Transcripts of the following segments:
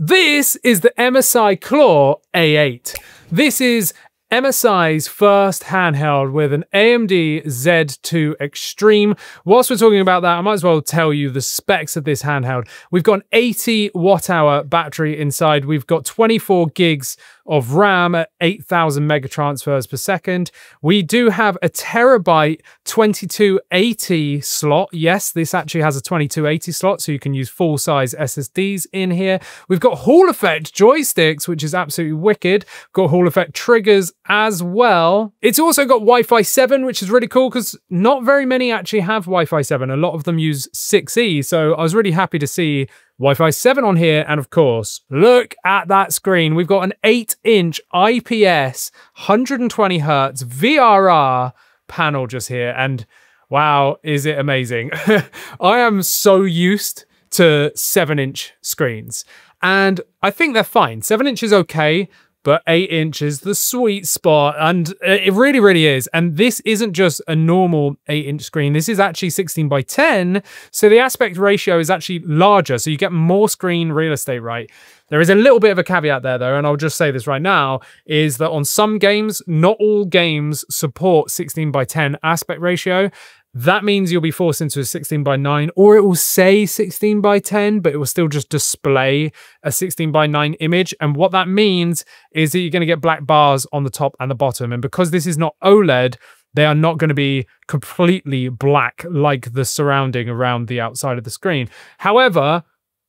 This is the MSI CLAW A8. This is MSI's first handheld with an AMD Z2 Extreme. Whilst we're talking about that, I might as well tell you the specs of this handheld. We've got an 80 watt-hour battery inside. We've got 24 gigs of RAM at 8,000 mega transfers per second. We do have a terabyte 2280 slot. Yes, this actually has a 2280 slot, so you can use full-size SSDs in here. We've got Hall effect joysticks, which is absolutely wicked. Got Hall effect triggers as well. It's also got Wi-Fi 7, which is really cool because not very many actually have Wi-Fi 7. A lot of them use 6E, so I was really happy to see Wi-Fi 7 on here. And of course, look at that screen. We've got an 8-inch IPS 120 Hertz VRR panel just here. And wow, is it amazing. I am so used to 7-inch screens and I think they're fine. 7-inch is okay, but 8-inch is the sweet spot, and it really, really is. And this isn't just a normal 8-inch screen. This is actually 16:10, so the aspect ratio is actually larger, so you get more screen real estate, right? There is a little bit of a caveat there, though, and I'll just say this right now, is that on some games, not all games support 16:10 aspect ratio. That means you'll be forced into a 16:9, or it will say 16:10, but it will still just display a 16:9 image. And what that means is that you're going to get black bars on the top and the bottom. And because this is not OLED, they are not going to be completely black like the surrounding around the outside of the screen. However,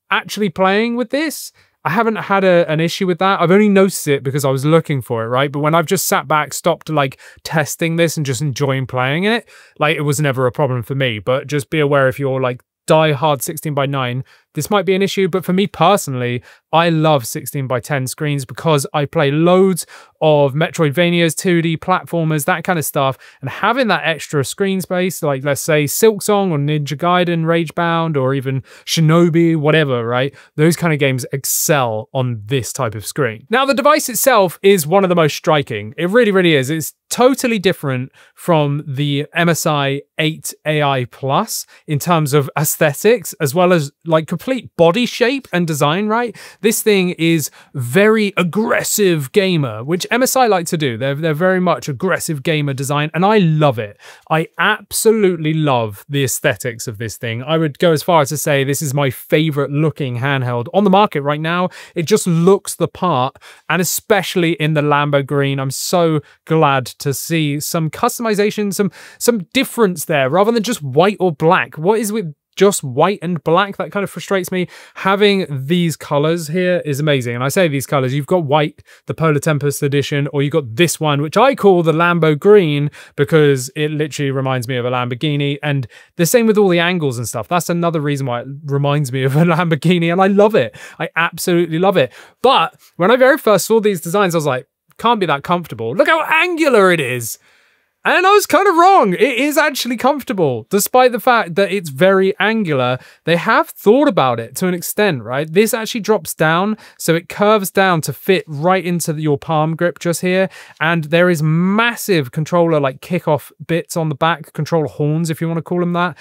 actually playing with this, I haven't had an issue with that. I've only noticed it because I was looking for it, right? But when I've just sat back, stopped like testing this and just enjoying playing it, like it was never a problem for me. But just be aware if you're like die-hard 16:9, this might be an issue. But for me personally, I love 16:10 screens because I play loads of Metroidvanias, 2D platformers, that kind of stuff. And having that extra screen space, like let's say Silksong or Ninja Gaiden, Ragebound, or even Shinobi, whatever, right? Those kind of games excel on this type of screen. Now, the device itself is one of the most striking. It really, really is. It's totally different from the MSI 8 AI Plus in terms of aesthetics, as well as like complete body shape and design, right? This thing is very aggressive gamer, which MSI like to do. They're very much aggressive gamer design, and I love it. I absolutely love the aesthetics of this thing. I would go as far as to say this is my favorite looking handheld on the market right now. It just looks the part, and especially in the Lambo green. I'm so glad to see some customization, some difference there, rather than just white or black. What is with just white and black? That kind of frustrates me. Having these colors here is amazing. And I say these colors, you've got white, the Polar Tempest edition, or you've got this one, which I call the Lambo green because it literally reminds me of a Lamborghini. And the same with all the angles and stuff. That's another reason why it reminds me of a Lamborghini, and I love it. I absolutely love it. But when I very first saw these designs, I was like, can't be that comfortable. Look how angular it is. And I was kind of wrong. It is actually comfortable, despite the fact that it's very angular. They have thought about it to an extent, right? This actually drops down, so it curves down to fit right into your palm grip just here. And there is massive controller, like kickoff bits on the back, controller horns, if you want to call them that,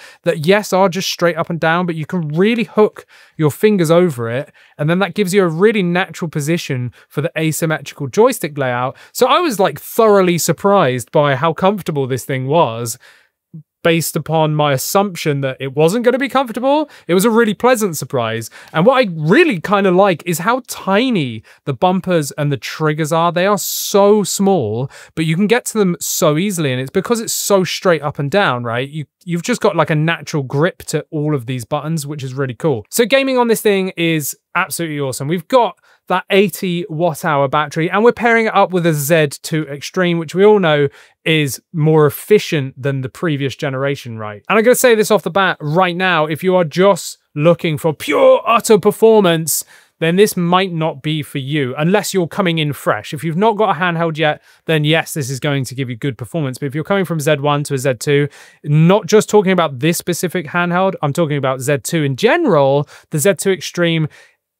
yes, are just straight up and down, but you can really hook your fingers over it. And then that gives you a really natural position for the asymmetrical joystick layout. So I was like thoroughly surprised by how comfortable this thing was, based upon my assumption that it wasn't going to be comfortable. It was a really pleasant surprise. And what I really kind of like is how tiny the bumpers and the triggers are. They are so small, but you can get to them so easily. And it's because it's so straight up and down, right? You've just got like a natural grip to all of these buttons, which is really cool. So gaming on this thing is absolutely awesome. We've got that 80 watt-hour battery, and we're pairing it up with a Z2 Extreme, which we all know is more efficient than the previous generation, right? And I'm going to say this off the bat right now, if you are just looking for pure, utter performance, then this might not be for you unless you're coming in fresh. If you've not got a handheld yet, then yes, this is going to give you good performance. But if you're coming from Z1 to a Z2, not just talking about this specific handheld, I'm talking about Z2 in general, the Z2 Extreme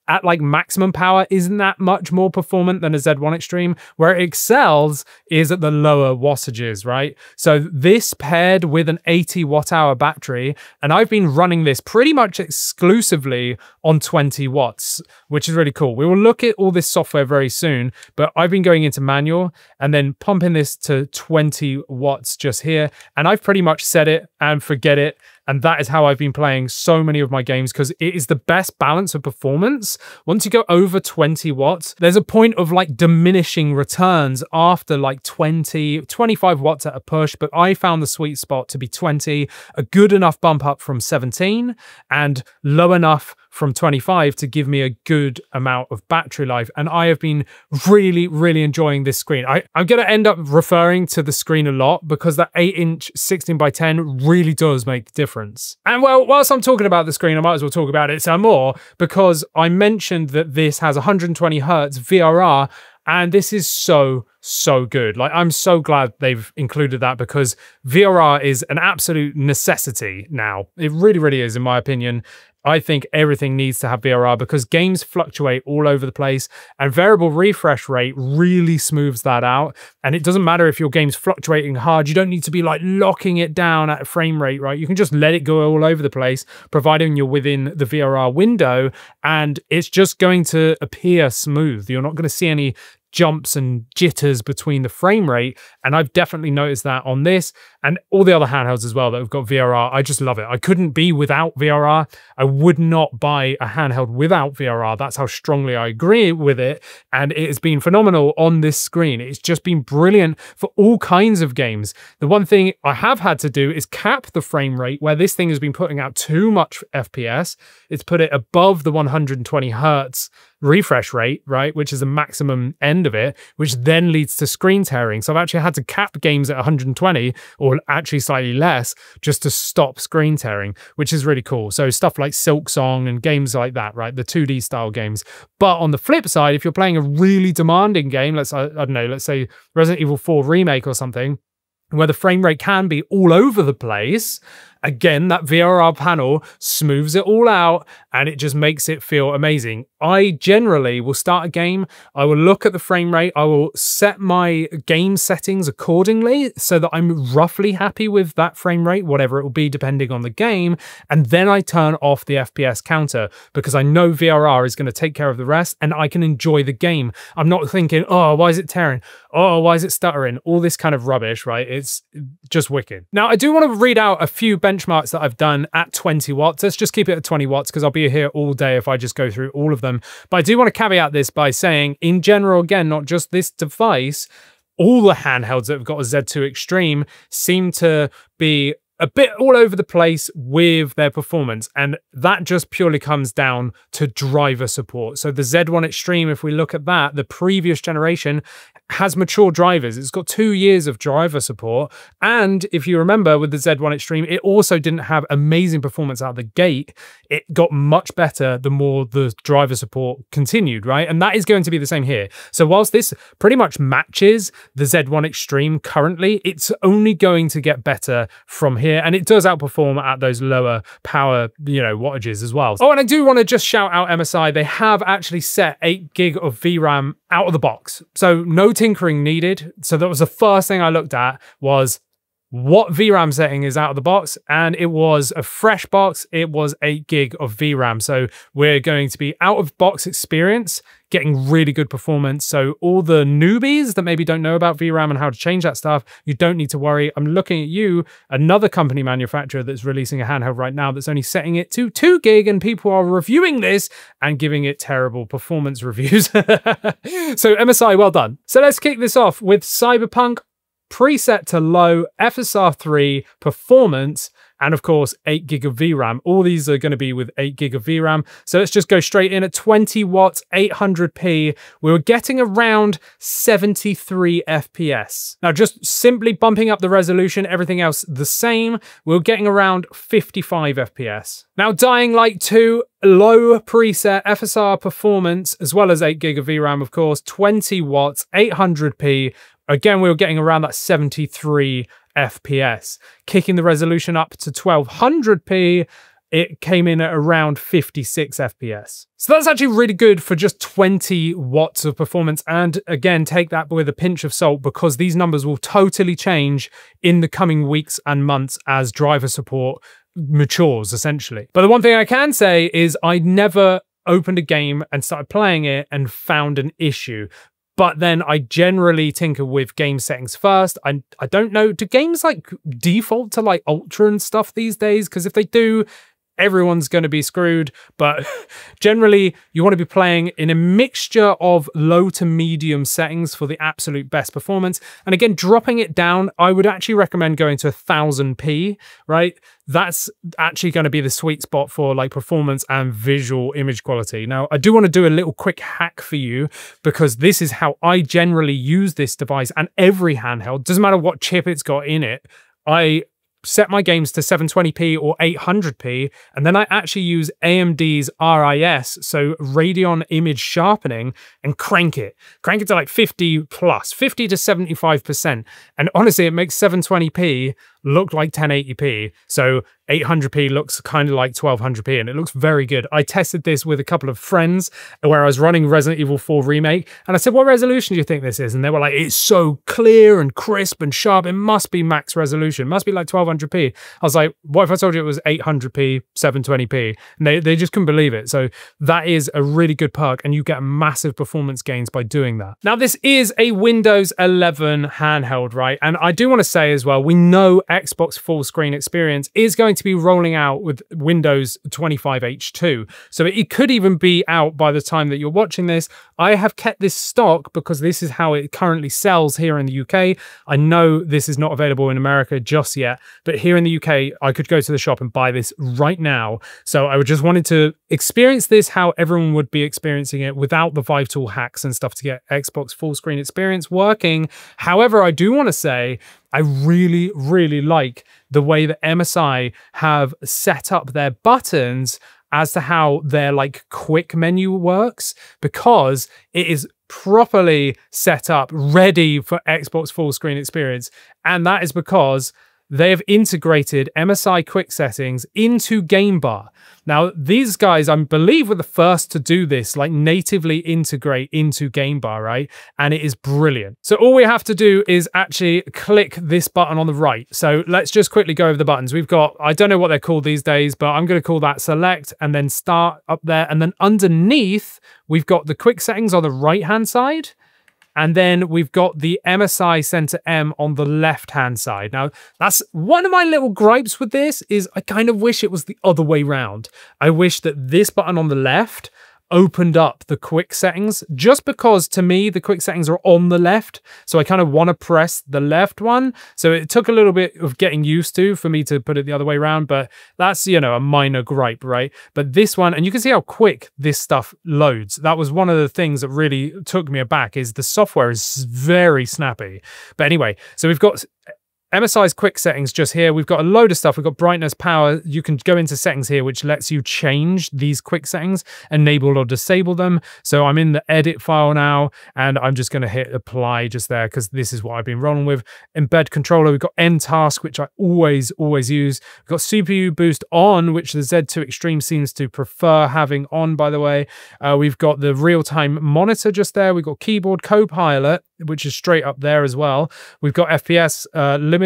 at like maximum power isn't that much more performant than a Z1 Extreme. Where it excels is at the lower wattages, right? So this paired with an 80 watt-hour battery, and I've been running this pretty much exclusively on 20 watts, which is really cool. We will look at all this software very soon, but I've been going into manual and then pumping this to 20 watts just here, and I've pretty much set it and forget it. And that is how I've been playing so many of my games, because it is the best balance of performance. Once you go over 20 watts, there's a point of like diminishing returns after like 20, 25 watts at a push. But I found the sweet spot to be 20, a good enough bump up from 17 and low enough from 25 to give me a good amount of battery life. And I have been really, really enjoying this screen. I'm going to end up referring to the screen a lot because that 8-inch 16:10 really does make a difference. And well, whilst I'm talking about the screen, I might as well talk about it some more, because I mentioned that this has 120 Hertz VRR, and this is so good. Like, I'm so glad they've included that, because VRR is an absolute necessity now. It really, really is, in my opinion. I think everything needs to have VRR because games fluctuate all over the place, and variable refresh rate really smooths that out. And it doesn't matter if your game's fluctuating hard. You don't need to be like locking it down at a frame rate, right? You can just let it go all over the place, providing you're within the VRR window, and it's just going to appear smooth. You're not going to see any jumps and jitters between the frame rate, and I've definitely noticed that on this and all the other handhelds as well that have got VRR. I just love it. I couldn't be without VRR. I would not buy a handheld without VRR. That's how strongly I agree with it, and it has been phenomenal on this screen. It's just been brilliant for all kinds of games. The one thing I have had to do is cap the frame rate where this thing has been putting out too much FPS. It's put it above the 120 Hertz refresh rate, right, which is the maximum end of it, which then leads to screen tearing. So I've actually had to cap games at 120 or actually slightly less just to stop screen tearing, which is really cool. So stuff like Silk Song and games like that, right, the 2D style games. But on the flip side, if you're playing a really demanding game, I don't know, let's say Resident Evil 4 Remake or something, where the frame rate can be all over the place, again, that VRR panel smooths it all out and it just makes it feel amazing. I generally will start a game, I will look at the frame rate, I will set my game settings accordingly so that I'm roughly happy with that frame rate, whatever it will be depending on the game, and then I turn off the FPS counter because I know VRR is going to take care of the rest and I can enjoy the game. I'm not thinking, oh, why is it tearing? Oh, why is it stuttering? All this kind of rubbish, right? It's just wicked. Now, I do want to read out a few benchmarks that I've done at 20 watts. Let's just keep it at 20 watts because I'll be here all day if I just go through all of them. But I do want to caveat this by saying, in general, again, not just this device, all the handhelds that have got a Z2 Extreme seem to be a bit all over the place with their performance, and that just purely comes down to driver support. So the Z1 Extreme, if we look at that, the previous generation has mature drivers. It's got 2 years of driver support, and if you remember with the Z1 Extreme, it also didn't have amazing performance out of the gate. It got much better the more the driver support continued, right? And that is going to be the same here. So whilst this pretty much matches the Z1 Extreme currently, it's only going to get better from here. And it does outperform at those lower power, wattages as well. Oh, and I do want to just shout out MSI. They have actually set 8 gig of VRAM out of the box. So no tinkering needed. So that was the first thing I looked at, was what VRAM setting is out of the box, and it was a fresh box. It was 8 gig of VRAM. So we're going to be out of box experience, getting really good performance. So all the newbies that maybe don't know about VRAM and how to change that stuff, you don't need to worry. I'm looking at you, another company manufacturer that's releasing a handheld right now that's only setting it to 2 gig, and people are reviewing this and giving it terrible performance reviews. So MSI, well done. So let's kick this off with Cyberpunk, preset to low, FSR 3, performance, and of course 8 gig of VRAM. All these are going to be with 8 gig of VRAM. So let's just go straight in at 20 watts, 800p. We were getting around 73 FPS. Now, just simply bumping up the resolution, everything else the same, we were getting around 55 FPS. Now, Dying Light 2, low preset, FSR performance, as well as 8 gig of VRAM, of course, 20 watts, 800p. Again, we were getting around that 73 FPS, kicking the resolution up to 1200p, it came in at around 56 FPS. So that's actually really good for just 20 watts of performance. And again, take that with a pinch of salt, because these numbers will totally change in the coming weeks and months as driver support matures, essentially. But the one thing I can say is I never opened a game and started playing it and found an issue. But then I generally tinker with game settings first. I don't know, do games like default to like ultra and stuff these days? Because if they do, everyone's going to be screwed. But generally, you want to be playing in a mixture of low to medium settings for the absolute best performance. And again, dropping it down, I would actually recommend going to 1000p, right? That's actually going to be the sweet spot for like performance and visual image quality. Now, I do want to do a little quick hack for you, because this is how I generally use this device and every handheld. Doesn't matter what chip it's got in it. I set my games to 720p or 800p, and then I actually use AMD's RIS, so Radeon Image Sharpening, and crank it to like 50 plus, 50 to 75%. And honestly, it makes 720p look like 1080p. So 800p looks kind of like 1200p, and it looks very good. I tested this with a couple of friends where I was running Resident Evil 4 Remake, and I said, what resolution do you think this is? And they were like, it's so clear and crisp and sharp, it must be max resolution, it must be like 1200p. I was like, what if I told you it was 800p, 720p? And they just couldn't believe it. So that is a really good perk, and you get massive performance gains by doing that. Now, this is a Windows 11 handheld, right? And I do want to say as well, we know Xbox full screen experience is going to be rolling out with Windows 25H2. So it could even be out by the time that you're watching this. I have kept this stock because this is how it currently sells here in the UK. I know this is not available in America just yet, but here in the UK, I could go to the shop and buy this right now. So I just wanted to experience this how everyone would be experiencing it without the Vive Tool hacks and stuff to get Xbox full screen experience working. However, I do want to say, I really, really like the way that MSI have set up their buttons as to how their like quick menu works, because it is properly set up, ready for Xbox full screen experience. And that is because they have integrated MSI quick settings into Game Bar. Now, these guys, I believe, were the first to do this, like natively integrate into Game Bar, right? And it is brilliant. So all we have to do is actually click this button on the right. So let's just quickly go over the buttons. We've got, I don't know what they're called these days, but I'm going to call that select and then start up there. And then underneath, we've got the quick settings on the right-hand side. And then we've got the MSI Centre M on the left-hand side. Now, that's one of my little gripes with this, is I kind of wish it was the other way round. I wish that this button on the left opened up the quick settings, just because to me the quick settings are on the left, so I kind of want to press the left one. So it took a little bit of getting used to for me to put it the other way around, but that's, you know, a minor gripe, right? But this one, and you can see how quick this stuff loads. That was one of the things that really took me aback, is the software is very snappy. But anyway, so we've got MSI's quick settings just here. We've got a load of stuff. We've got brightness, power. You can go into settings here, which lets you change these quick settings, enable or disable them. So I'm in the edit file now, and I'm just going to hit apply just there, because this is what I've been rolling with. Embed controller, we've got end task, which I always use. We've got CPU boost on, which the Z2 Extreme seems to prefer having on, by the way. We've got the real-time monitor just there. We've got keyboard Copilot, which is straight up there as well. We've got FPS limiter,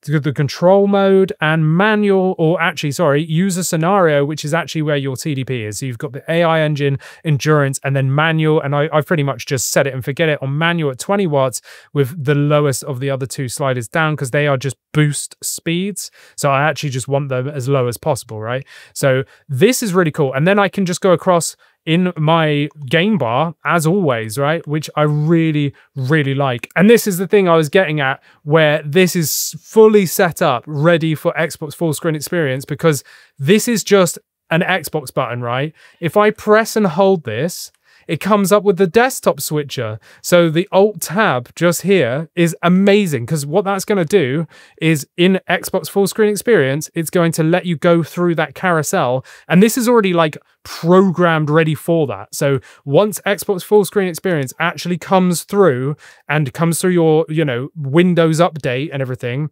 the control mode, and manual, or actually, sorry, user scenario, which is actually where your TDP is. So you've got the AI engine, endurance, and then manual. And I've pretty much just set it and forget it on manual at 20 watts with the lowest of the other two sliders down, because they are just boost speeds. So I actually just want them as low as possible, right? So this is really cool. And then I can just go across in my game bar as always, right? Which I really, really like. And this is the thing I was getting at, where this is fully set up, ready for Xbox full screen experience, because this is just an Xbox button, right? If I press and hold this, it comes up with the desktop switcher. So the Alt tab just here is amazing, because what that's going to do is in Xbox full screen experience, it's going to let you go through that carousel. And this is already like programmed ready for that. So once Xbox full screen experience actually comes through and comes through your, you know, Windows update and everything,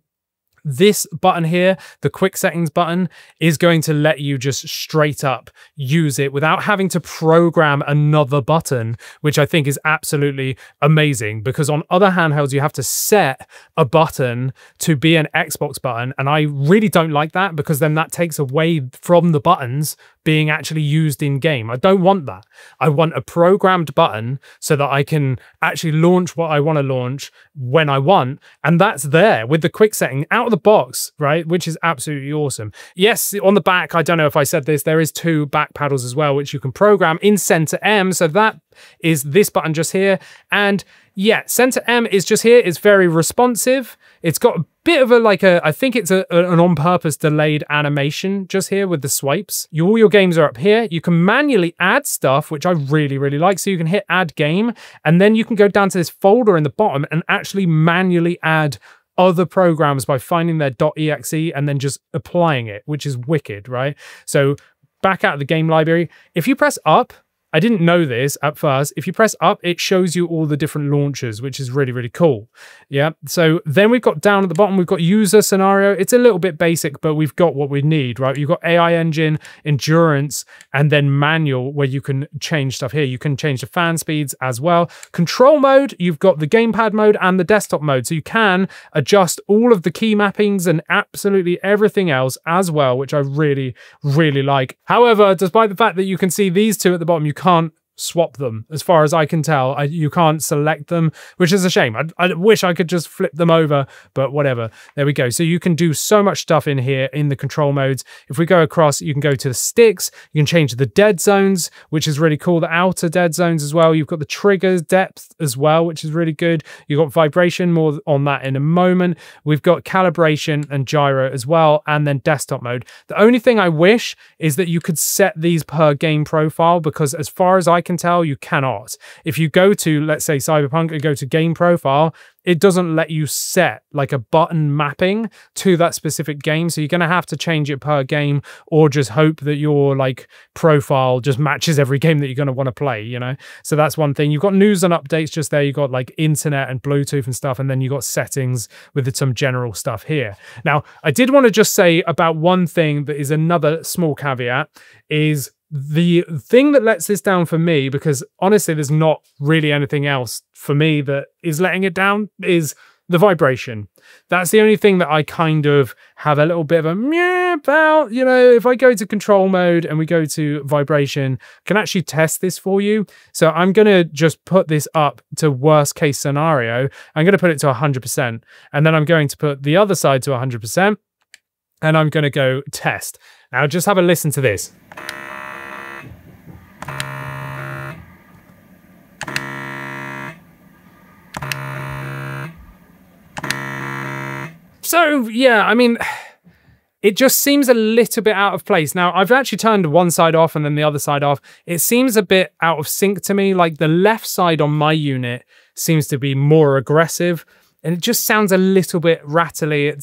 This button here, the quick settings button, is going to let you just straight up use it without having to program another button, which I think is absolutely amazing, because on other handhelds, you have to set a button to be an Xbox button. And I really don't like that, because then that takes away from the buttons being actually used in game. I don't want that. I want a programmed button so that I can actually launch what I want to launch when I want. And that's there with the quick setting out of the box, right? Which is absolutely awesome. Yes, on the back, I don't know if I said this, there is 2 back paddles as well, which you can program in Centre M. So that is this button just here. And yeah, Centre M is just here. It's very responsive. It's got a bit of I think it's an on-purpose delayed animation just here with the swipes. All your games are up here. You can manually add stuff, which I really, really like. So you can hit add game, and then you can go down to this folder in the bottom and actually manually add other programs by finding their .exe and then just applying it, which is wicked, right? So back out of the game library, if you press up, I didn't know this at first. If you press up, it shows you all the different launchers, which is really, really cool. Yeah. So then we've got down at the bottom, we've got user scenario. It's a little bit basic, but we've got what we need, right? You've got AI engine, endurance, and then manual, where you can change stuff here. You can change the fan speeds as well. Control mode, you've got the gamepad mode and the desktop mode. So you can adjust all of the key mappings and absolutely everything else as well, which I really, really like. However, despite the fact that you can see these 2 at the bottom, you can't swap them. As far as I can tell, you can't select them, which is a shame. I wish I could just flip them over, but whatever. There we go. So you can do so much stuff in here in the control modes. If we go across, you can go to the sticks. You can change the dead zones, which is really cool. The outer dead zones as well. You've got the triggers depth as well, which is really good. You've got vibration, more on that in a moment. We've got calibration and gyro as well, and then desktop mode. The only thing I wish is that you could set these per game profile, because as far as I can tell, you cannot. If you go to, let's say, Cyberpunk and go to game profile, it doesn't let you set like a button mapping to that specific game. So you're going to have to change it per game, or just hope that your like profile just matches every game that you're going to want to play, you know? So that's one thing. You've got news and updates just there. You've got like internet and Bluetooth and stuff. And then you've got settings with some general stuff here. Now, I did want to just say about one thing that is another small caveat, is the thing that lets this down for me, because honestly, there's not really anything else for me that is letting it down, is the vibration. That's the only thing that I kind of have a little bit of a meh about. You know, if I go to control mode and we go to vibration, I can actually test this for you. So I'm going to just put this up to worst case scenario. I'm going to put it to 100%. And then I'm going to put the other side to 100%. And I'm going to go test. Now just have a listen to this. So, yeah, I mean, it just seems a little bit out of place. Now, I've actually turned one side off and then the other side off. It seems a bit out of sync to me. Like the left side on my unit seems to be more aggressive, and it just sounds a little bit rattly.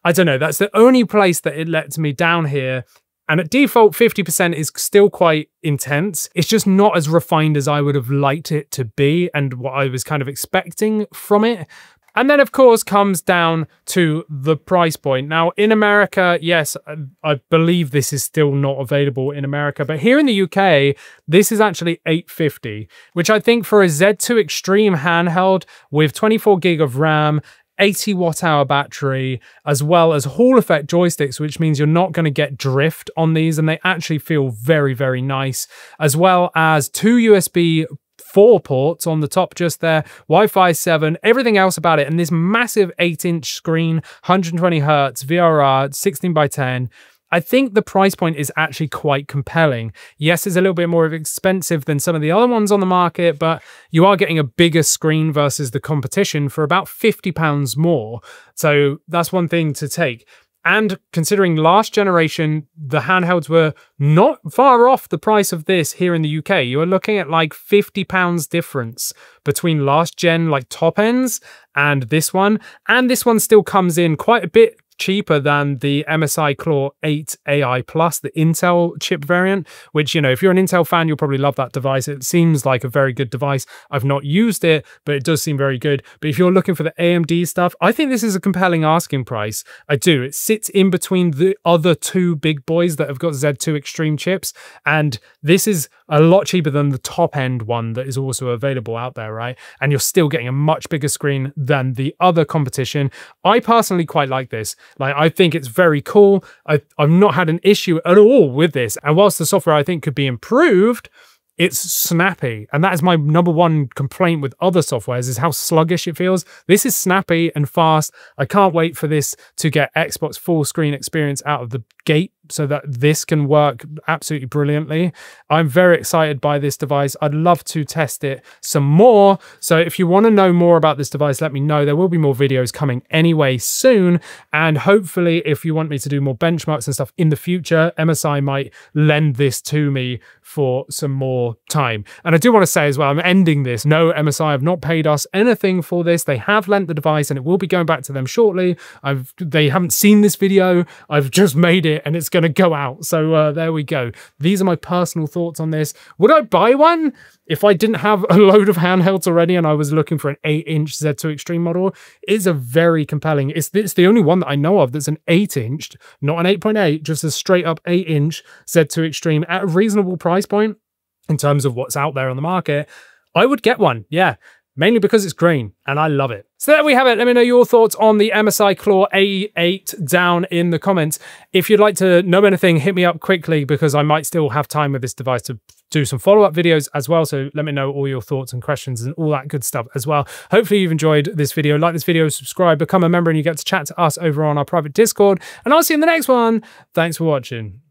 I don't know, that's the only place that it lets me down here. And at default, 50% is still quite intense. It's just not as refined as I would have liked it to be and what I was kind of expecting from it. And then, of course, comes down to the price point. Now, in America, yes, I believe this is still not available in America. But here in the UK, this is actually $850, which I think for a Z2 Extreme handheld with 24 gig of RAM, 80 watt-hour battery, as well as Hall effect joysticks, which means you're not going to get drift on these. And they actually feel very, very nice, as well as 2 USB 4 ports on the top just there, Wi-Fi 7, everything else about it. And this massive 8-inch screen, 120 hertz, VRR, 16:10. I think the price point is actually quite compelling. Yes, it's a little bit more expensive than some of the other ones on the market, but you are getting a bigger screen versus the competition for about £50 more. So that's one thing to take. And considering last generation, the handhelds were not far off the price of this here in the UK. You are looking at like £50 difference between last gen, like top ends, and this one. And this one still comes in quite a bit cheaper than the MSI CLAW A8 AI Plus, the Intel chip variant, which, you know, if you're an Intel fan, you'll probably love that device. It seems like a very good device. I've not used it, but it does seem very good. But if you're looking for the AMD stuff, I think this is a compelling asking price. I do. It sits in between the other two big boys that have got Z2 Extreme chips, and this is a lot cheaper than the top end one that is also available out there, right? And you're still getting a much bigger screen than the other competition. I personally quite like this. Like, I think it's very cool. I've not had an issue at all with this. And whilst the software I think could be improved, it's snappy. And that is my number one complaint with other softwares, is how sluggish it feels. This is snappy and fast. I can't wait for this to get Xbox full screen experience out of the gate so that this can work absolutely brilliantly. I'm very excited by this device. I'd love to test it some more. So if you want to know more about this device, let me know. There will be more videos coming anyway soon. And hopefully, if you want me to do more benchmarks and stuff in the future, MSI might lend this to me for some more time. And I do want to say as well, I'm ending this. No, MSI have not paid us anything for this. They have lent the device and it will be going back to them shortly. They haven't seen this video. I've just made it and it's going to go out. So there we go. These are my personal thoughts on this. Would I buy one if I didn't have a load of handhelds already and I was looking for an 8-inch Z2 Extreme model? It's a very compelling. It's the only one that I know of that's an 8-inch, not an 8.8, just a straight up 8-inch Z2 Extreme at a reasonable price point in terms of what's out there on the market. I would get one, yeah. Mainly because it's green and I love it. So there we have it. Let me know your thoughts on the MSI CLAW A8 down in the comments. If you'd like to know anything, hit me up quickly because I might still have time with this device to do some follow-up videos as well. So let me know all your thoughts and questions and all that good stuff as well. Hopefully you've enjoyed this video. Like this video, subscribe, become a member, and you get to chat to us over on our private Discord. And I'll see you in the next one. Thanks for watching.